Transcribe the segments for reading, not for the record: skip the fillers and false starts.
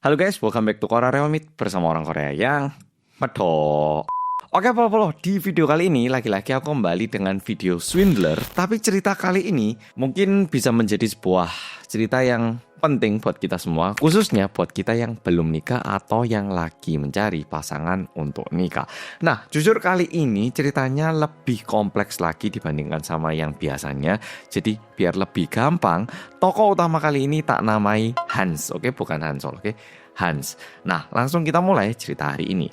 Halo guys, welcome back to Korea Realmit bersama orang Korea yang medok. Oke Polo, di video kali ini lagi-lagi aku kembali dengan video Swindler. Tapi cerita kali ini mungkin bisa menjadi sebuah cerita yang penting buat kita semua, khususnya buat kita yang belum nikah atau yang lagi mencari pasangan untuk nikah. Nah, jujur kali ini ceritanya lebih kompleks lagi dibandingkan sama yang biasanya. Jadi biar lebih gampang, tokoh utama kali ini tak namai Hans, oke? Bukan Hansol, oke? Hans. Nah, langsung kita mulai cerita hari ini.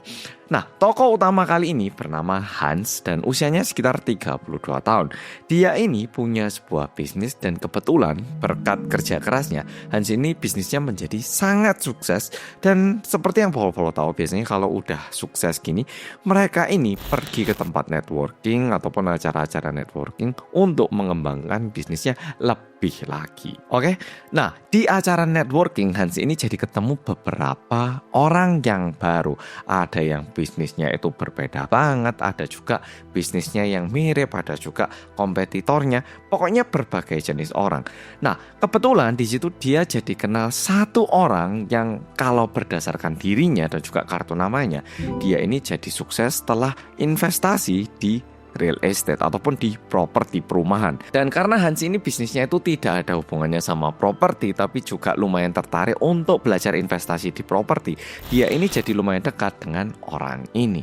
Nah, tokoh utama kali ini bernama Hans dan usianya sekitar 32 tahun. Dia ini punya sebuah bisnis dan kebetulan berkat kerja kerasnya, Hans ini bisnisnya menjadi sangat sukses. Dan seperti yang Polo tahu, biasanya kalau udah sukses gini, mereka ini pergi ke tempat networking ataupun acara-acara networking untuk mengembangkan bisnisnya lebih lagi. Oke? Nah, di acara networking Hans ini jadi ketemu beberapa orang yang baru. Ada yang bisnisnya itu berbeda banget, ada juga bisnisnya yang mirip, ada juga kompetitornya, pokoknya berbagai jenis orang. Nah, kebetulan di situ dia jadi kenal satu orang yang kalau berdasarkan dirinya dan juga kartu namanya, dia ini jadi sukses setelah investasi di real estate ataupun di properti perumahan. Dan karena Hans ini bisnisnya itu tidak ada hubungannya sama properti, tapi juga lumayan tertarik untuk belajar investasi di properti, dia ini jadi lumayan dekat dengan orang ini.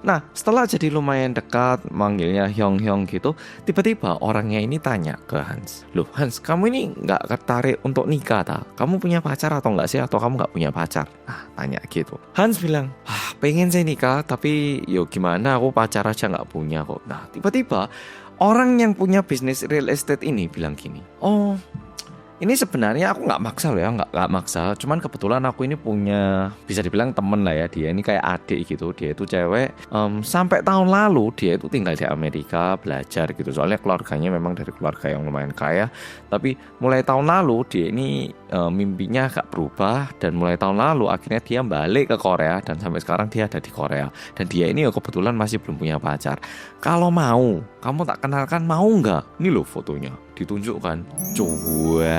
Nah, setelah jadi lumayan dekat, manggilnya Hyung gitu, tiba-tiba orangnya ini tanya ke Hans, "Loh Hans, kamu ini nggak tertarik untuk nikah tak? Kamu punya pacar atau nggak sih? Atau kamu nggak punya pacar?" Nah, tanya gitu. Hans bilang, pengen saya nikah, tapi yo gimana, aku pacar aja nggak punya kok. Nah, tiba-tiba orang yang punya bisnis real estate ini bilang gini, "Oh, ini sebenarnya aku nggak maksa loh ya, nggak maksa. Cuman kebetulan aku ini punya, bisa dibilang temen lah ya, dia ini kayak adik gitu. Dia itu cewek, sampai tahun lalu dia itu tinggal di Amerika belajar gitu. Soalnya keluarganya memang dari keluarga yang lumayan kaya. Tapi mulai tahun lalu dia ini mimpinya agak berubah. Dan mulai tahun lalu akhirnya dia balik ke Korea. Dan sampai sekarang dia ada di Korea. Dan dia ini kebetulan masih belum punya pacar. Kalau mau, kamu tak kenalkan, mau nggak? Ini loh fotonya, ditunjukkan,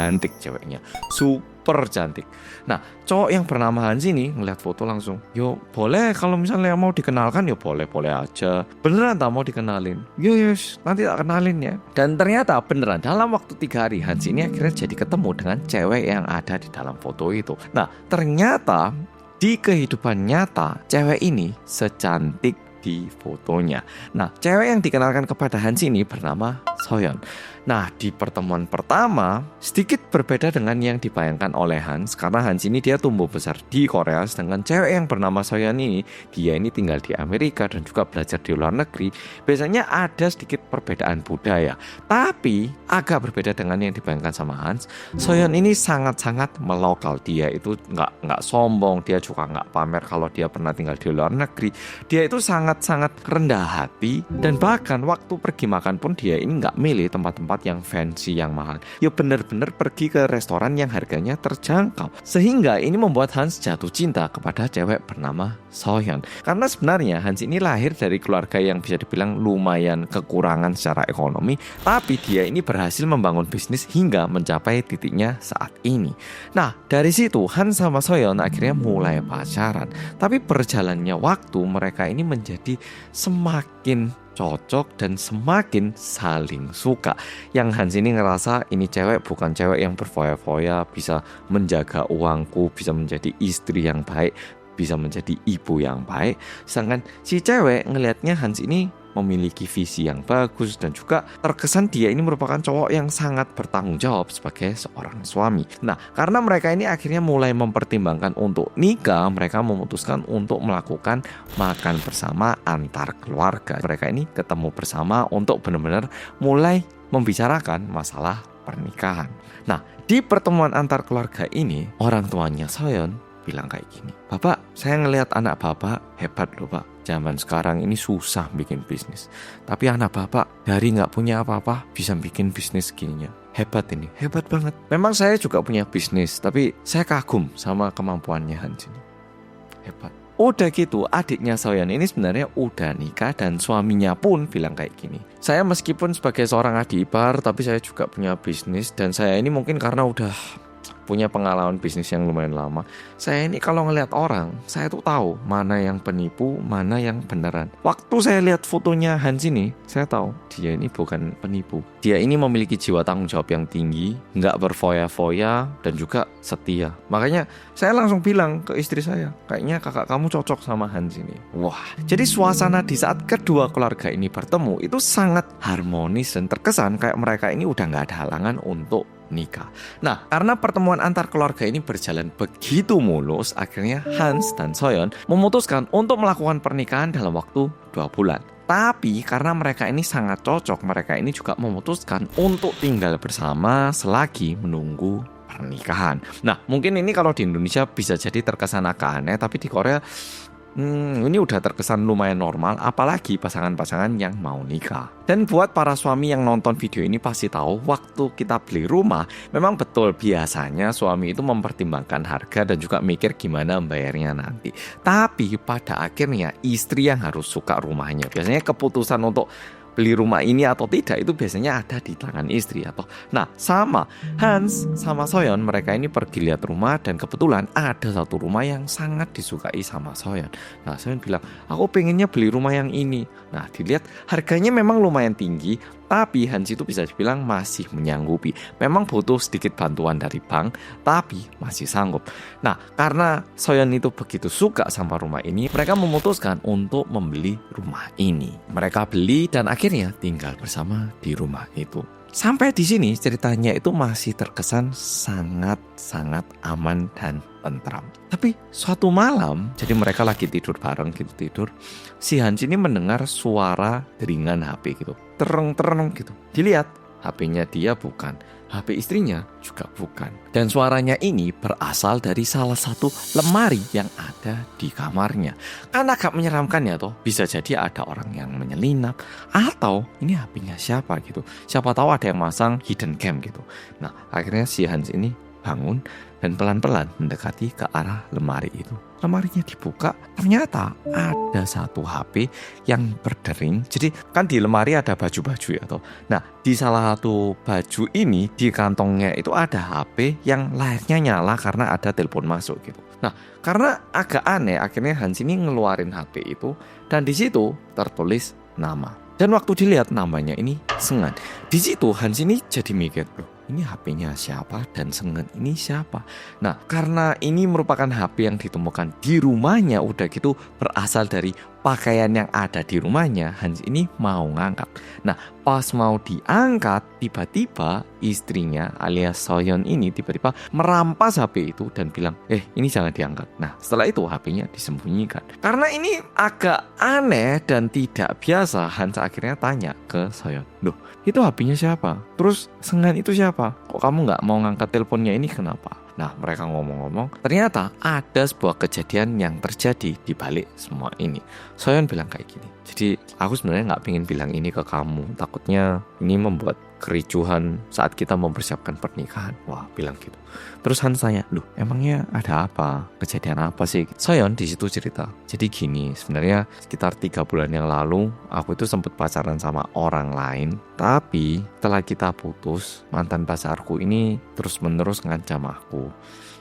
cantik ceweknya, super cantik. Nah, cowok yang bernama Hans ini ngeliat foto langsung, yo boleh kalau misalnya mau dikenalkan, yo boleh aja. Beneran tak mau dikenalin? Yo yes, nanti tak kenalin ya. Dan ternyata beneran dalam waktu 3 hari Hans ini akhirnya jadi ketemu dengan cewek yang ada di dalam foto itu. Nah, ternyata di kehidupan nyata cewek ini secantik di fotonya. Nah, cewek yang dikenalkan kepada Hans ini bernama Soyeon. Nah, di pertemuan pertama sedikit berbeda dengan yang dibayangkan oleh Hans, karena Hans ini dia tumbuh besar di Korea, sedangkan cewek yang bernama Soyeon ini dia ini tinggal di Amerika dan juga belajar di luar negeri. Biasanya ada sedikit perbedaan budaya, tapi agak berbeda dengan yang dibayangkan sama Hans. Soyeon ini sangat-sangat melokal. Dia itu nggak sombong, dia juga nggak pamer kalau dia pernah tinggal di luar negeri. Dia itu sangat-sangat rendah hati, dan bahkan waktu pergi makan pun dia ini nggak milih tempat-tempat yang fancy, yang mahal. Ya bener-bener pergi ke restoran yang harganya terjangkau. Sehingga ini membuat Hans jatuh cinta kepada cewek bernama Soyeon. Karena sebenarnya Hans ini lahir dari keluarga yang bisa dibilang lumayan kekurangan secara ekonomi, tapi dia ini berhasil membangun bisnis hingga mencapai titiknya saat ini. Nah, dari situ Hans sama Soyeon akhirnya mulai pacaran. Tapi berjalannya waktu mereka ini menjadi semakin cocok dan semakin saling suka. Yang Hans ini ngerasa ini cewek bukan cewek yang berfoya-foya, bisa menjaga uangku, bisa menjadi istri yang baik, bisa menjadi ibu yang baik. Sedangkan si cewek ngelihatnya Hans ini memiliki visi yang bagus dan juga terkesan dia ini merupakan cowok yang sangat bertanggung jawab sebagai seorang suami. Nah, karena mereka ini akhirnya mulai mempertimbangkan untuk nikah, mereka memutuskan untuk melakukan makan bersama antar keluarga. Mereka ini ketemu bersama untuk benar-benar mulai membicarakan masalah pernikahan. Nah, di pertemuan antar keluarga ini, orang tuanya Soyeon bilang kayak gini, "Bapak, saya ngelihat anak bapak hebat loh pak. Zaman sekarang ini susah bikin bisnis. Tapi anak bapak dari nggak punya apa-apa bisa bikin bisnis gininya. Hebat ini, hebat banget. Memang saya juga punya bisnis, tapi saya kagum sama kemampuannya Hans ini. Hebat." Udah gitu, adiknya Soyeon ini sebenarnya udah nikah dan suaminya pun bilang kayak gini, "Saya meskipun sebagai seorang adik ipar, tapi saya juga punya bisnis dan saya ini mungkin karena udah punya pengalaman bisnis yang lumayan lama. Saya ini kalau ngelihat orang, saya tuh tahu mana yang penipu, mana yang beneran. Waktu saya lihat fotonya Hans ini, saya tahu dia ini bukan penipu. Dia ini memiliki jiwa tanggung jawab yang tinggi, nggak berfoya-foya, dan juga setia. Makanya saya langsung bilang ke istri saya, kayaknya kakak kamu cocok sama Hans ini. Wah, jadi suasana di saat kedua keluarga ini bertemu itu sangat harmonis dan terkesan kayak mereka ini udah nggak ada halangan untuk nikah. Nah, karena pertemuan antar keluarga ini berjalan begitu mulus, akhirnya Hans dan Soyeon memutuskan untuk melakukan pernikahan dalam waktu 2 bulan. Tapi karena mereka ini sangat cocok, mereka ini juga memutuskan untuk tinggal bersama selagi menunggu pernikahan. Nah, mungkin ini kalau di Indonesia bisa jadi terkesan agak aneh, tapi di Korea ini udah terkesan lumayan normal, apalagi pasangan-pasangan yang mau nikah. Dan buat para suami yang nonton video ini pasti tahu, waktu kita beli rumah, memang betul biasanya suami itu mempertimbangkan harga dan juga mikir gimana membayarnya nanti. Tapi pada akhirnya istri yang harus suka rumahnya. Biasanya keputusan untuk beli rumah ini atau tidak itu biasanya ada di tangan istri atau. Nah, sama Hans sama Soyeon, mereka ini pergi lihat rumah dan kebetulan ada satu rumah yang sangat disukai sama Soyeon. Nah, Soyeon bilang, aku pengennya beli rumah yang ini. Nah, dilihat harganya memang lumayan tinggi, tapi Hans itu bisa dibilang masih menyanggupi. Memang butuh sedikit bantuan dari bank, tapi masih sanggup. Nah, karena Soyeon itu begitu suka sama rumah ini, mereka memutuskan untuk membeli rumah ini. Mereka beli dan akhirnya tinggal bersama di rumah itu. Sampai di sini ceritanya itu masih terkesan sangat-sangat aman dan tentram. Tapi suatu malam, jadi mereka lagi tidur bareng gitu tidur, si Hans ini mendengar suara deringan HP gitu, tereng-tereng gitu. Dilihat, HP-nya dia bukan, HP istrinya juga bukan. Dan suaranya ini berasal dari salah satu lemari yang ada di kamarnya. Kan agak menyeramkan ya toh, bisa jadi ada orang yang menyelinap, atau ini HP-nya siapa gitu. Siapa tahu ada yang masang hidden cam gitu. Nah, akhirnya si Hans ini bangun dan pelan-pelan mendekati ke arah lemari itu. Lemarinya dibuka, ternyata ada satu HP yang berdering. Jadi kan di lemari ada baju-baju ya toh. Nah, di salah satu baju ini di kantongnya itu ada HP yang layarnya nyala karena ada telepon masuk gitu. Nah, karena agak aneh, akhirnya Hans ini ngeluarin HP itu dan di situ tertulis nama. Dan waktu dilihat namanya ini Sengan. Di situ Hans ini jadi mikir, loh, ini HP-nya siapa dan Sengan ini siapa? Nah, karena ini merupakan HP yang ditemukan di rumahnya, udah gitu berasal dari pakaian yang ada di rumahnya, Hans ini mau ngangkat. Nah, pas mau diangkat, tiba-tiba istrinya alias Soyeon ini tiba-tiba merampas HP itu dan bilang, ini jangan diangkat. Nah, setelah itu HP-nya disembunyikan. Karena ini agak aneh dan tidak biasa, Hans akhirnya tanya ke Soyeon, loh, itu HP-nya siapa? Terus Sengan itu siapa? Kok kamu nggak mau ngangkat teleponnya ini, kenapa? Nah, mereka ngomong-ngomong, ternyata ada sebuah kejadian yang terjadi di balik semua ini. Soyeon bilang kayak gini, jadi aku sebenarnya nggak pengen bilang ini ke kamu, takutnya ini membuat kericuhan saat kita mempersiapkan pernikahan. Wah, bilang gitu. Terus Hans tanya, loh, emangnya ada apa? Kejadian apa sih? Soyeon di situ cerita. Jadi gini, sebenarnya sekitar 3 bulan yang lalu aku itu sempat pacaran sama orang lain, tapi setelah kita putus, mantan pacarku ini terus-menerus ngancam aku.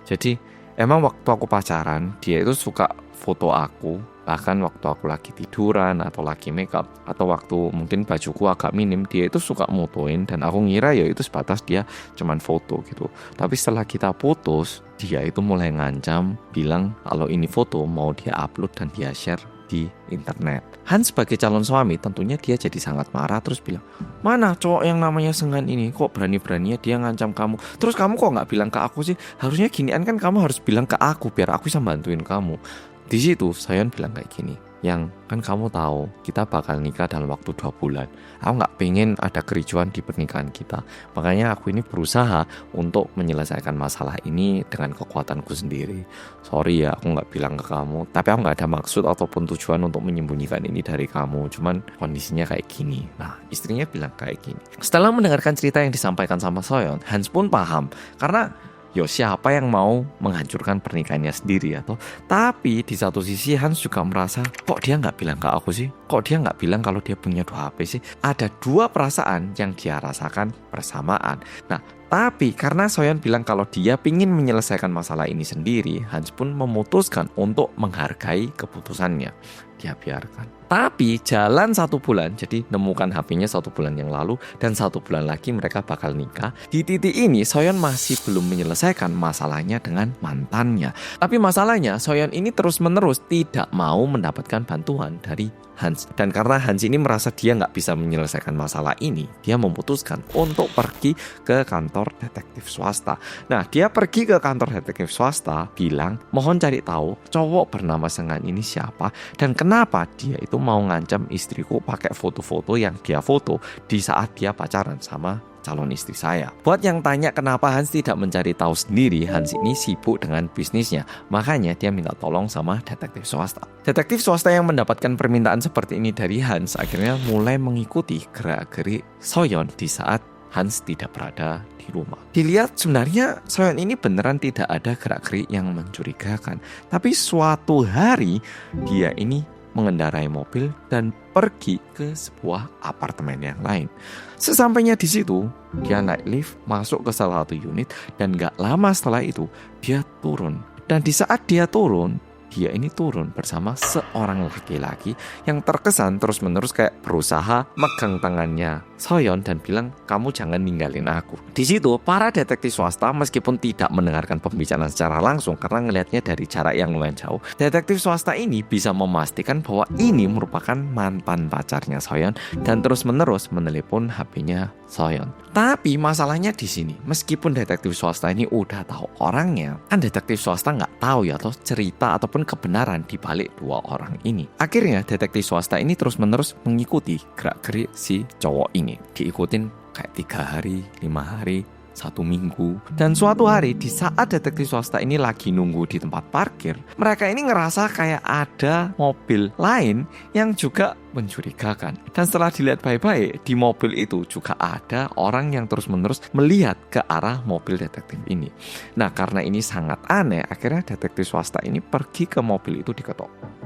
Jadi emang waktu aku pacaran, dia itu suka foto aku, bahkan waktu aku lagi tiduran atau lagi makeup, atau waktu mungkin bajuku agak minim, dia itu suka motoin dan aku ngira ya itu sebatas dia cuman foto gitu. Tapi setelah kita putus, dia itu mulai ngancam, bilang kalau ini foto mau dia upload dan dia share di internet. Hans sebagai calon suami tentunya dia jadi sangat marah, terus bilang, mana cowok yang namanya Sengan ini, kok berani-beraninya dia ngancam kamu, terus kamu kok nggak bilang ke aku sih, harusnya ginian kan, kamu harus bilang ke aku biar aku bisa bantuin kamu. Di situ Soyeon bilang kayak gini, yang kan kamu tahu kita bakal nikah dalam waktu 2 bulan. Aku nggak pengen ada kericuan di pernikahan kita. Makanya aku ini berusaha untuk menyelesaikan masalah ini dengan kekuatanku sendiri. Sorry ya, aku nggak bilang ke kamu. Tapi aku nggak ada maksud ataupun tujuan untuk menyembunyikan ini dari kamu. Cuman kondisinya kayak gini. Nah, istrinya bilang kayak gini. Setelah mendengarkan cerita yang disampaikan sama Soyeon, Hans pun paham. Karena siapa yang mau menghancurkan pernikahannya sendiri atau. Tapi di satu sisi Hans juga merasa, kok dia nggak bilang ke aku sih? Kok dia nggak bilang kalau dia punya 2 HP sih? Ada 2 perasaan yang dia rasakan bersamaan. Nah, Tapi karena Soyeon bilang kalau dia pingin menyelesaikan masalah ini sendiri, Hans pun memutuskan untuk menghargai keputusannya. Dia biarkan. Tapi jalan 1 bulan, jadi nemukan HP-nya 1 bulan yang lalu, dan 1 bulan lagi mereka bakal nikah. Di titik ini Soyeon masih belum menyelesaikan masalahnya dengan mantannya. Tapi masalahnya Soyeon ini terus-menerus tidak mau mendapatkan bantuan dari Hans. Dan karena Hans ini merasa dia nggak bisa menyelesaikan masalah ini, dia memutuskan untuk pergi ke kantor detektif swasta. Nah, dia pergi ke kantor detektif swasta, bilang, mohon cari tahu cowok bernama Sengan ini siapa, dan kenapa dia itu mau ngancam istriku pakai foto-foto yang dia foto di saat dia pacaran sama calon istri saya. Buat yang tanya kenapa Hans tidak mencari tahu sendiri, Hans ini sibuk dengan bisnisnya. Makanya dia minta tolong sama detektif swasta. Detektif swasta yang mendapatkan permintaan seperti ini dari Hans akhirnya mulai mengikuti gerak-gerik Soyeon di saat Hans tidak berada di rumah. Dilihat sebenarnya Soyeon ini beneran tidak ada gerak-gerik yang mencurigakan. Tapi suatu hari dia ini mengendarai mobil dan pergi ke sebuah apartemen yang lain. Sesampainya di situ, dia naik lift masuk ke salah satu unit dan gak lama setelah itu dia turun. Dan di saat dia turun, dia ini turun bersama seorang laki-laki yang terkesan terus-menerus kayak berusaha megang tangannya Soyeon dan bilang, kamu jangan ninggalin aku. Di situ para detektif swasta meskipun tidak mendengarkan pembicaraan secara langsung karena ngelihatnya dari jarak yang lumayan jauh, detektif swasta ini bisa memastikan bahwa ini merupakan mantan pacarnya Soyeon dan terus-menerus menelepon HP-nya Soyeon. Tapi masalahnya di sini, meskipun detektif swasta ini udah tahu orangnya, kan detektif swasta nggak tahu ya atau cerita ataupun kebenaran di balik 2 orang ini. Akhirnya detektif swasta ini terus-menerus mengikuti gerak-gerik si cowok ini. Diikutin kayak 3 hari, 5 hari, 1 minggu. Dan suatu hari di saat detektif swasta ini lagi nunggu di tempat parkir, mereka ini ngerasa kayak ada mobil lain yang juga mencurigakan. Dan setelah dilihat baik-baik, di mobil itu juga ada orang yang terus-menerus melihat ke arah mobil detektif ini. Nah, karena ini sangat aneh, akhirnya detektif swasta ini pergi ke mobil itu diketok.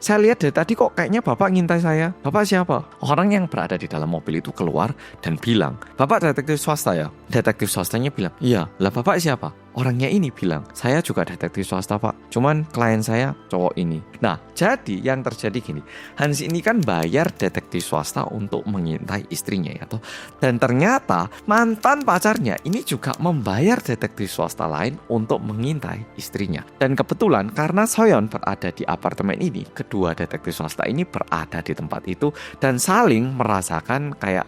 Saya lihat dari tadi kok kayaknya Bapak ngintai saya. Bapak siapa? Orang yang berada di dalam mobil itu keluar dan bilang, Bapak detektif swasta ya? Detektif swastanya bilang, iya. Lah Bapak siapa? Orangnya ini bilang, saya juga detektif swasta Pak, cuman klien saya cowok ini. Nah, jadi yang terjadi gini, Hans ini kan bayar detektif swasta untuk mengintai istrinya ya toh. Dan ternyata mantan pacarnya ini juga membayar detektif swasta lain untuk mengintai istrinya. Dan kebetulan karena Soyeon berada di apartemen ini, kedua detektif swasta ini berada di tempat itu dan saling merasakan kayak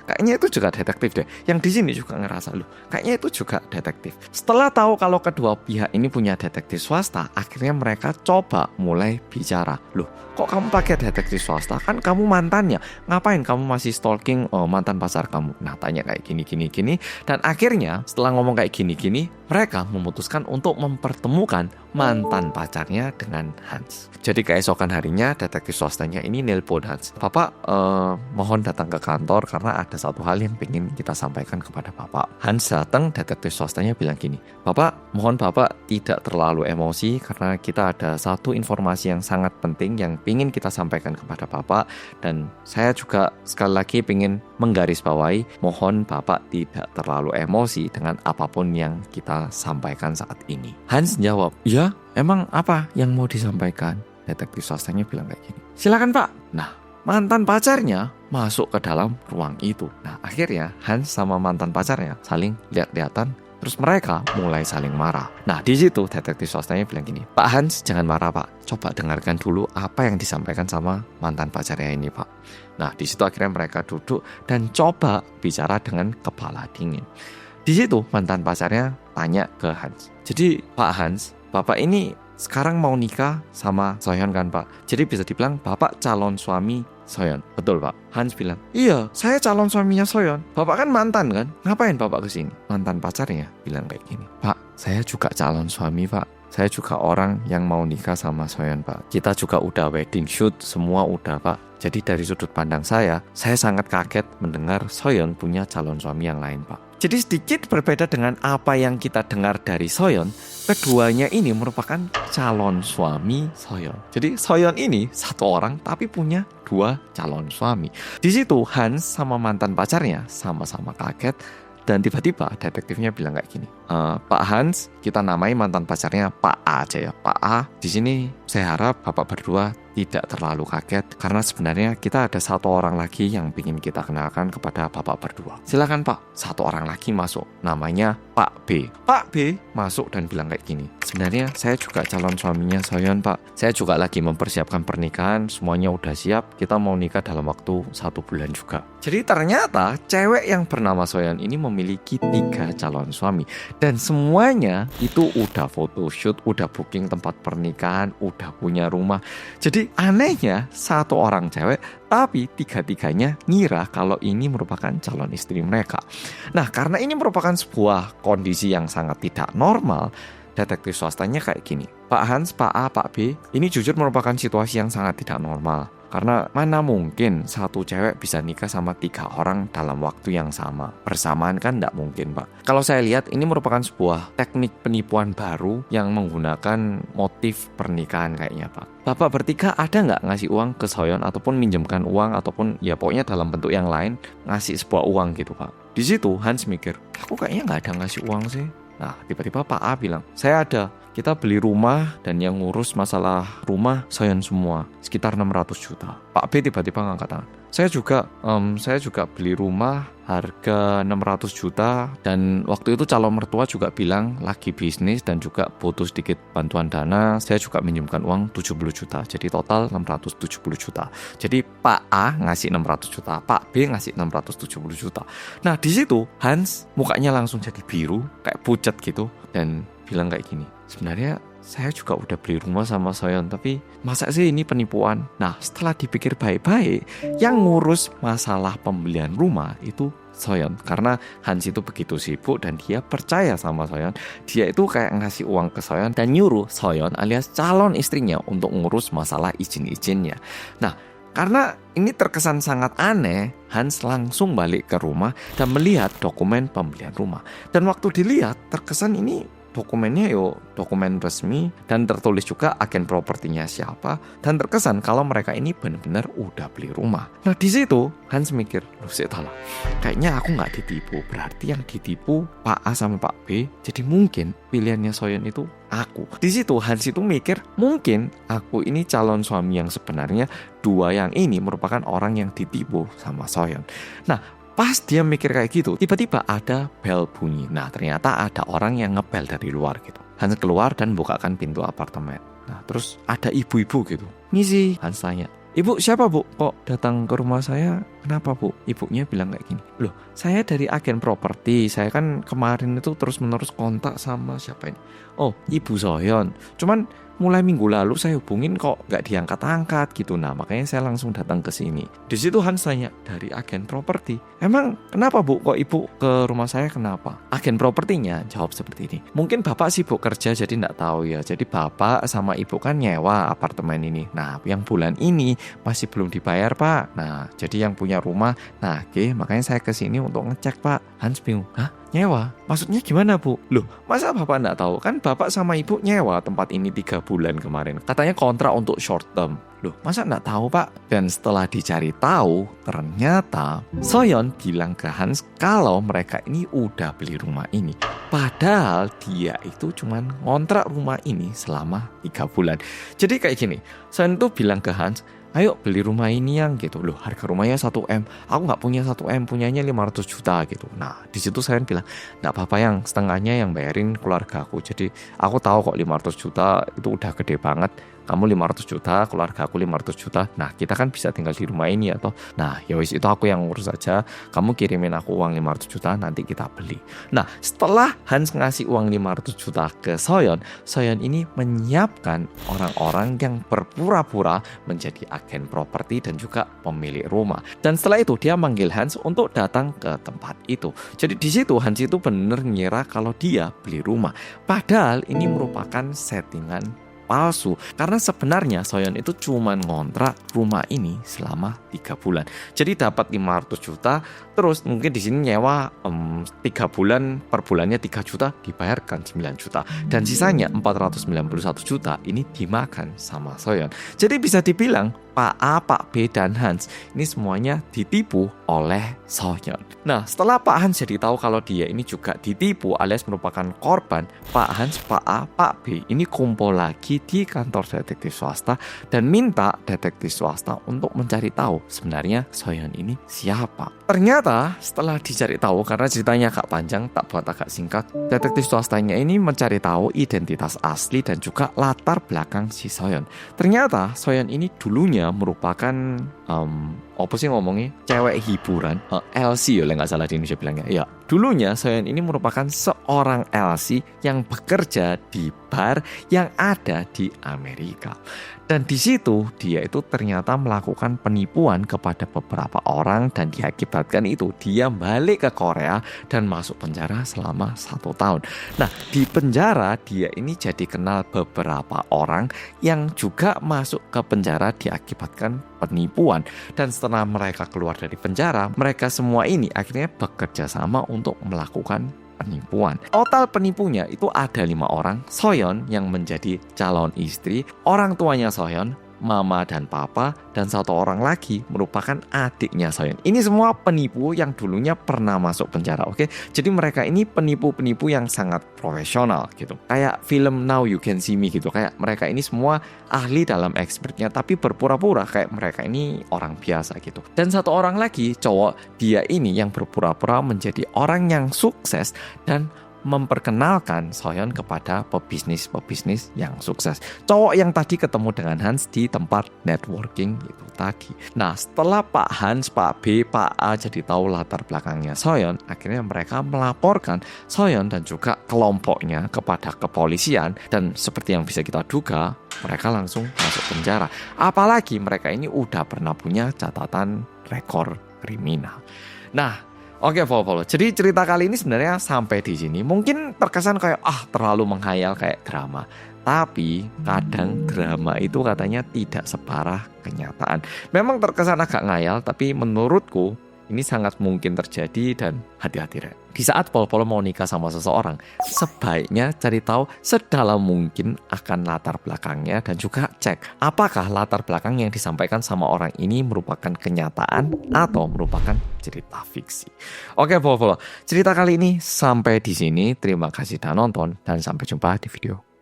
kayaknya itu juga detektif deh. Yang di sini juga ngerasa loh, kayaknya itu juga detektif. Setelah tahu kalau kedua pihak ini punya detektif swasta, akhirnya mereka coba mulai bicara. Loh, kok kamu pakai detektif swasta? Kan kamu mantannya. Ngapain kamu masih stalking mantan pacar kamu? Nah, tanya kayak gini. Dan akhirnya setelah ngomong kayak gini, mereka memutuskan untuk mempertemukan mantan pacarnya dengan Hans. Jadi keesokan harinya detektif swastanya ini nelpon Hans. Bapak mohon datang ke kantor karena ada satu hal yang ingin kita sampaikan kepada Bapak. Hans datang, detektif swastanya bilang gini, Bapak, mohon Bapak tidak terlalu emosi karena kita ada satu informasi yang sangat penting yang ingin kita sampaikan kepada Bapak, dan saya juga sekali lagi ingin menggarisbawahi, mohon Bapak tidak terlalu emosi dengan apapun yang kita sampaikan saat ini. Hans jawab, ya, emang apa yang mau disampaikan? Detektif swastanya bilang kayak gini, silakan Pak. Nah, mantan pacarnya masuk ke dalam ruang itu. Nah, akhirnya Hans sama mantan pacarnya saling lihat-lihatan, terus mereka mulai saling marah. Nah, di situ detektif swastanya bilang gini, Pak Hans, jangan marah Pak. Coba dengarkan dulu apa yang disampaikan sama mantan pacarnya ini Pak. Nah, di situ akhirnya mereka duduk dan coba bicara dengan kepala dingin. Di situ mantan pacarnya tanya ke Hans, jadi Pak Hans, Bapak ini sekarang mau nikah sama Soyeon kan Pak? Jadi bisa dibilang Bapak calon suami Soyeon, betul Pak? Hans bilang, iya, saya calon suaminya Soyeon. Bapak kan mantan kan? Ngapain Bapak kesini? Mantan pacarnya bilang kayak gini, Pak, saya juga calon suami Pak. Saya juga orang yang mau nikah sama Soyeon Pak. Kita juga udah wedding shoot, semua udah Pak. Jadi dari sudut pandang saya sangat kaget mendengar Soyeon punya calon suami yang lain Pak. Jadi sedikit berbeda dengan apa yang kita dengar dari Soyeon, keduanya ini merupakan calon suami Soyeon. Jadi Soyeon ini satu orang tapi punya 2 calon suami. Di situ Hans sama mantan pacarnya sama-sama kaget Dan tiba-tiba detektifnya bilang kayak gini, Pak Hans, kita namai mantan pacarnya Pak A aja ya. Pak A, di sini saya harap Bapak berdua tidak terlalu kaget karena sebenarnya kita ada satu orang lagi yang ingin kita kenalkan kepada Bapak berdua. Silakan Pak, satu orang lagi masuk, namanya Pak B. Pak B masuk dan bilang kayak gini, sebenarnya saya juga calon suaminya Soyeon Pak. Saya juga lagi mempersiapkan pernikahan, semuanya udah siap, kita mau nikah dalam waktu 1 bulan juga. Jadi ternyata cewek yang bernama Soyeon ini memiliki 3 calon suami. Dan semuanya itu udah photoshoot, udah booking tempat pernikahan, udah punya rumah. Jadi anehnya satu orang cewek, tapi 3-tiganya ngira kalau ini merupakan calon istri mereka. Nah, karena ini merupakan sebuah kondisi yang sangat tidak normal, detektif swastanya kayak gini, Pak Hans, Pak A, Pak B, ini jujur merupakan situasi yang sangat tidak normal. Karena mana mungkin satu cewek bisa nikah sama 3 orang dalam waktu yang sama. Bersamaan kan tidak mungkin Pak. Kalau saya lihat ini merupakan sebuah teknik penipuan baru yang menggunakan motif pernikahan kayaknya Pak. Bapak bertiga ada nggak ngasih uang ke Soyeon ataupun minjemkan uang ataupun ya pokoknya dalam bentuk yang lain ngasih sebuah uang gitu Pak. Di situ Hans mikir, aku kayaknya nggak ada ngasih uang sih. Nah tiba-tiba Pak A bilang, saya ada. Kita beli rumah dan yang ngurus masalah rumah Soyeon semua, sekitar 600 juta. Pak B tiba-tiba ngangkat tangan. Saya juga beli rumah harga 600 juta dan waktu itu calon mertua juga bilang lagi bisnis dan juga butuh sedikit bantuan dana. Saya juga minjemkan uang 70 juta. Jadi total 670 juta. Jadi Pak A ngasih 600 juta, Pak B ngasih 670 juta. Nah di situ Hans mukanya langsung jadi biru, kayak pucat gitu dan bilang kayak gini, sebenarnya saya juga udah beli rumah sama Soyeon, tapi masa sih ini penipuan? Nah setelah dipikir baik-baik, yang ngurus masalah pembelian rumah itu Soyeon. Karena Hans itu begitu sibuk dan dia percaya sama Soyeon. Dia itu kayak ngasih uang ke Soyeon dan nyuruh Soyeon alias calon istrinya untuk ngurus masalah izin-izinnya. Nah karena ini terkesan sangat aneh, Hans langsung balik ke rumah dan melihat dokumen pembelian rumah. Dan waktu dilihat terkesan ini dokumennya dokumen resmi dan tertulis juga agen propertinya siapa dan terkesan kalau mereka ini benar-benar udah beli rumah. Nah di situ Hans mikir, loh lah, kayaknya aku nggak ditipu. Berarti yang ditipu Pak A sama Pak B. Jadi mungkin pilihannya Soyeon itu aku. Di situ Hans itu mikir, mungkin aku ini calon suami yang sebenarnya. 2 yang ini merupakan orang yang ditipu sama Soyeon. Nah pas dia mikir kayak gitu, tiba-tiba ada bel bunyi. Nah ternyata ada orang yang ngebel dari luar gitu. Hans keluar dan bukakan pintu apartemen. Nah terus ada ibu-ibu gitu. Ngisi. Hans tanya, Ibu siapa Bu? Kok datang ke rumah saya? Kenapa Bu? Ibunya bilang kayak gini, loh saya dari agen properti. Saya kan kemarin itu terus-menerus kontak sama siapa ini? Oh Ibu Soyeon. Cuman mulai minggu lalu saya hubungin kok nggak diangkat-angkat gitu. Nah makanya saya langsung datang ke sini. Di situ Hans tanya, dari agen properti. Emang kenapa Bu? Kok Ibu ke rumah saya kenapa? Agen propertinya jawab seperti ini. Mungkin Bapak sibuk kerja jadi nggak tahu ya. Jadi Bapak sama Ibu kan nyewa apartemen ini. Nah yang bulan ini masih belum dibayar Pak. Nah jadi yang punya rumah. Nah makanya saya ke sini untuk ngecek Pak. Hans bingung. Hah? Nyewa? Maksudnya gimana Bu? Loh masa Bapak nggak tahu? Kan Bapak sama Ibu nyewa tempat ini 3 bulan kemarin. Katanya kontrak untuk short term. Loh masa nggak tahu Pak? Dan setelah dicari tahu, ternyata Soyeon bilang ke Hans kalau mereka ini udah beli rumah ini. Padahal dia itu cuman ngontrak rumah ini selama 3 bulan. Jadi kayak gini, Soyeon tuh bilang ke Hans, ayo beli rumah ini yang gitu. Loh harga rumahnya 1M, aku nggak punya 1M, punyanya 500 juta gitu. Nah di situ saya bilang, nggak apa-apa yang setengahnya yang bayarin keluarga aku. Jadi aku tahu kok 500 juta itu udah gede banget. Kamu 500 juta, keluarga aku 500 juta. Nah kita kan bisa tinggal di rumah ini atau nah ya wis itu aku yang ngurus aja. Kamu kirimin aku uang 500 juta nanti kita beli. Nah setelah Hans ngasih uang 500 juta ke Soyeon, Soyeon ini menyiapkan orang-orang yang berpura-pura menjadi agen properti dan juga pemilik rumah. Dan setelah itu dia manggil Hans untuk datang ke tempat itu. Jadi di situ Hans itu benar ngira kalau dia beli rumah. Padahal ini merupakan settingan palsu karena sebenarnya Soyeon itu cuma ngontrak rumah ini selama 3 bulan. Jadi dapat 500 juta, terus mungkin di sini nyewa 3 bulan, per bulannya 3 juta, dibayarkan 9 juta dan sisanya 491 juta ini dimakan sama Soyeon. Jadi bisa dibilang Pak A, Pak B, dan Hans ini semuanya ditipu oleh Soyeon. Nah, setelah Pak Hans jadi tahu kalau dia ini juga ditipu alias merupakan korban, Pak Hans, Pak A, Pak B ini kumpul lagi di kantor detektif swasta dan minta detektif swasta untuk mencari tahu sebenarnya Soyeon ini siapa. Ternyata setelah dicari tahu, karena ceritanya agak panjang, tak buat agak singkat, detektif swastanya ini mencari tahu identitas asli dan juga latar belakang si Soyeon. Ternyata Soyeon ini dulunya merupakan apa sih ngomongnya, cewek hiburan, LC ya nggak salah di Indonesia bilangnya. Ya, dulunya Soyeon ini merupakan seorang LC yang bekerja di bar yang ada di Amerika. Dan di situ dia itu ternyata melakukan penipuan kepada beberapa orang dan diakibatkan itu dia balik ke Korea dan masuk penjara selama 1 tahun. Nah, di penjara dia ini jadi kenal beberapa orang yang juga masuk ke penjara diakibatkan penipuan. Dan setelah mereka keluar dari penjara, mereka semua ini akhirnya bekerja sama untuk melakukan penipuan. Total penipunya itu ada 5 orang. Soyeon yang menjadi calon istri, orang tuanya Soyeon, mama dan papa, dan 1 orang lagi merupakan adiknya Soyeon. Ini semua penipu yang dulunya pernah masuk penjara, oke? Jadi mereka ini penipu-penipu yang sangat profesional gitu. Kayak film Now You Can See Me gitu. Kayak mereka ini semua ahli dalam expertnya, tapi berpura-pura kayak mereka ini orang biasa gitu. Dan 1 orang lagi cowok, dia ini yang berpura-pura menjadi orang yang sukses dan memperkenalkan Soyeon kepada pebisnis yang sukses. Cowok yang tadi ketemu dengan Hans di tempat networking itu tadi. Nah, setelah Pak Hans, Pak B, Pak A jadi tahu latar belakangnya Soyeon, akhirnya mereka melaporkan Soyeon dan juga kelompoknya kepada kepolisian, dan seperti yang bisa kita duga, mereka langsung masuk penjara. Apalagi mereka ini udah pernah punya catatan rekor kriminal. Nah, oke, follow. Jadi cerita kali ini sebenarnya sampai di sini. Mungkin terkesan kayak terlalu menghayal kayak drama. Tapi kadang drama itu katanya tidak separah kenyataan. Memang terkesan agak ngayal, tapi menurutku ini sangat mungkin terjadi dan hati-hati Rek. Di saat Polo mau nikah sama seseorang, sebaiknya cari tahu sedalam mungkin akan latar belakangnya dan juga cek apakah latar belakang yang disampaikan sama orang ini merupakan kenyataan atau merupakan cerita fiksi. Oke, Polo. Cerita kali ini sampai di sini. Terima kasih sudah nonton dan sampai jumpa di video